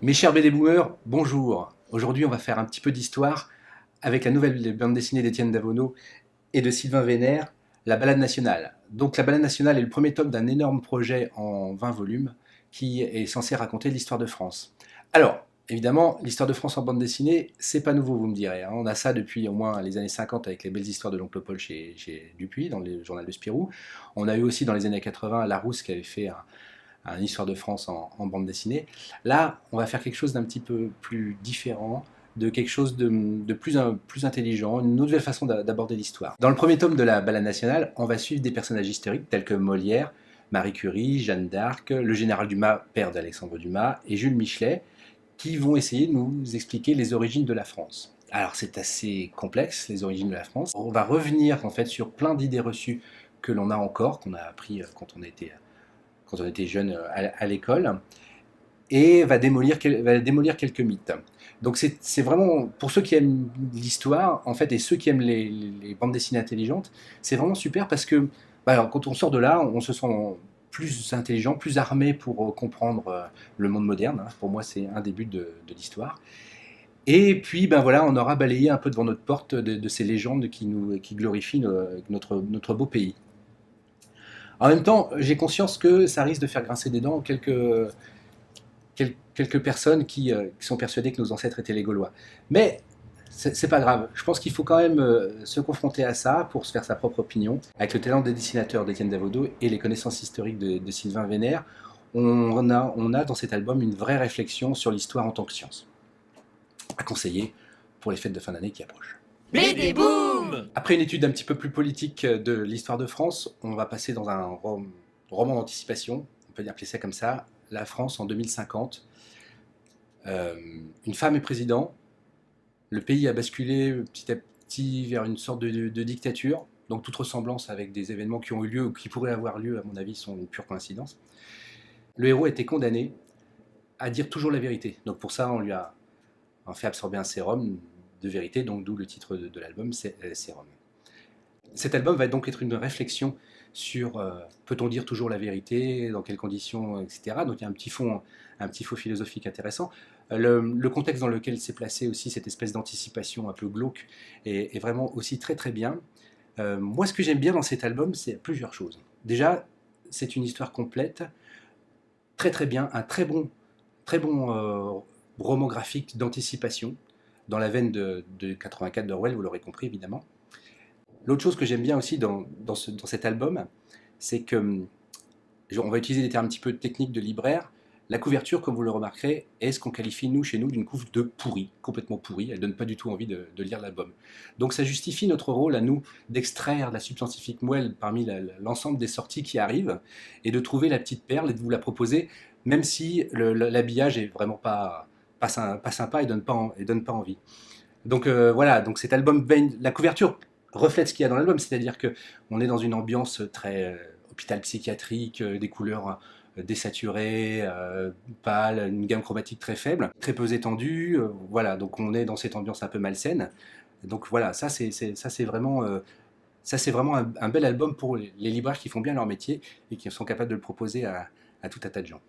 Mes chers BD Boomers, bonjour. Aujourd'hui, on va faire un petit peu d'histoire avec la nouvelle bande dessinée d'Étienne Davono et de Sylvain Vénère, La Balade nationale. Donc, La Balade nationale est le premier tome d'un énorme projet en 20 volumes qui est censé raconter l'histoire de France. Alors, évidemment, l'histoire de France en bande dessinée, c'est pas nouveau, vous me direz, hein. On a ça depuis au moins les années 50 avec les belles histoires de l'oncle Paul chez Dupuis, dans le journal de Spirou. On a eu aussi dans les années 80 Larousse qui avait fait une histoire de France en bande dessinée. Là, on va faire quelque chose d'un petit peu plus différent, de quelque chose de plus intelligent, une nouvelle façon d'aborder l'histoire. Dans le premier tome de la Balade nationale, on va suivre des personnages historiques tels que Molière, Marie Curie, Jeanne d'Arc, le général Dumas, père d'Alexandre Dumas, et Jules Michelet, qui vont essayer de nous expliquer les origines de la France. Alors c'est assez complexe, les origines de la France. On va revenir en fait sur plein d'idées reçues que l'on a encore, qu'on a appris quand on était jeune à l'école, et va démolir quelques mythes. Donc c'est vraiment, pour ceux qui aiment l'histoire, en fait, et ceux qui aiment les bandes dessinées intelligentes, c'est vraiment super parce que alors, quand on sort de là, on se sent plus intelligent, plus armé pour comprendre le monde moderne. Pour moi, c'est un des buts de l'histoire. Et puis, ben voilà, on aura balayé un peu devant notre porte de ces légendes qui glorifient notre beau pays. En même temps, j'ai conscience que ça risque de faire grincer des dents quelques personnes qui sont persuadées que nos ancêtres étaient les Gaulois. Mais c'est pas grave. Je pense qu'il faut quand même se confronter à ça pour se faire sa propre opinion. Avec le talent des dessinateurs d'Étienne Davodo et les connaissances historiques de Sylvain Vénère, on a dans cet album une vraie réflexion sur l'histoire en tant que science. À conseiller pour les fêtes de fin d'année qui approchent. BD Boom! Après une étude un petit peu plus politique de l'histoire de France, on va passer dans un roman d'anticipation, on peut appeler ça comme ça, La France en 2050. Une femme est président, le pays a basculé petit à petit vers une sorte de dictature, donc toute ressemblance avec des événements qui ont eu lieu ou qui pourraient avoir lieu, à mon avis, sont une pure coïncidence. Le héros a été condamné à dire toujours la vérité, donc pour ça on lui a fait absorber un sérum de vérité, donc d'où le titre de l'album, c'est Sérum. Cet album va donc être une réflexion sur peut-on dire toujours la vérité, dans quelles conditions, etc. Donc il y a un petit fond philosophique intéressant. Le contexte dans lequel s'est placé aussi cette espèce d'anticipation un peu glauque est vraiment aussi très très bien. Moi, ce que j'aime bien dans cet album, c'est plusieurs choses. Déjà, c'est une histoire complète, très très bien, un très bon roman graphique d'anticipation, dans la veine de 84 d'Orwell, vous l'aurez compris évidemment. L'autre chose que j'aime bien aussi dans cet album, c'est que, on va utiliser des termes un petit peu techniques de libraire, la couverture, comme vous le remarquerez, est ce qu'on qualifie, chez nous, d'une couve de pourri, complètement pourrie, elle ne donne pas du tout envie de lire l'album. Donc ça justifie notre rôle à nous d'extraire la substantifique moelle parmi l'ensemble des sorties qui arrivent, et de trouver la petite perle et de vous la proposer, même si l'habillage est vraiment pas sympa et donne pas envie. Donc voilà, donc cet album, la couverture reflète ce qu'il y a dans l'album, c'est-à-dire qu'on est dans une ambiance très hôpital psychiatrique, des couleurs désaturées, pâles, une gamme chromatique très faible, très peu étendue, voilà, donc on est dans cette ambiance un peu malsaine. Donc voilà, ça c'est vraiment, un bel album pour les libraires qui font bien leur métier et qui sont capables de le proposer à tout un tas de gens.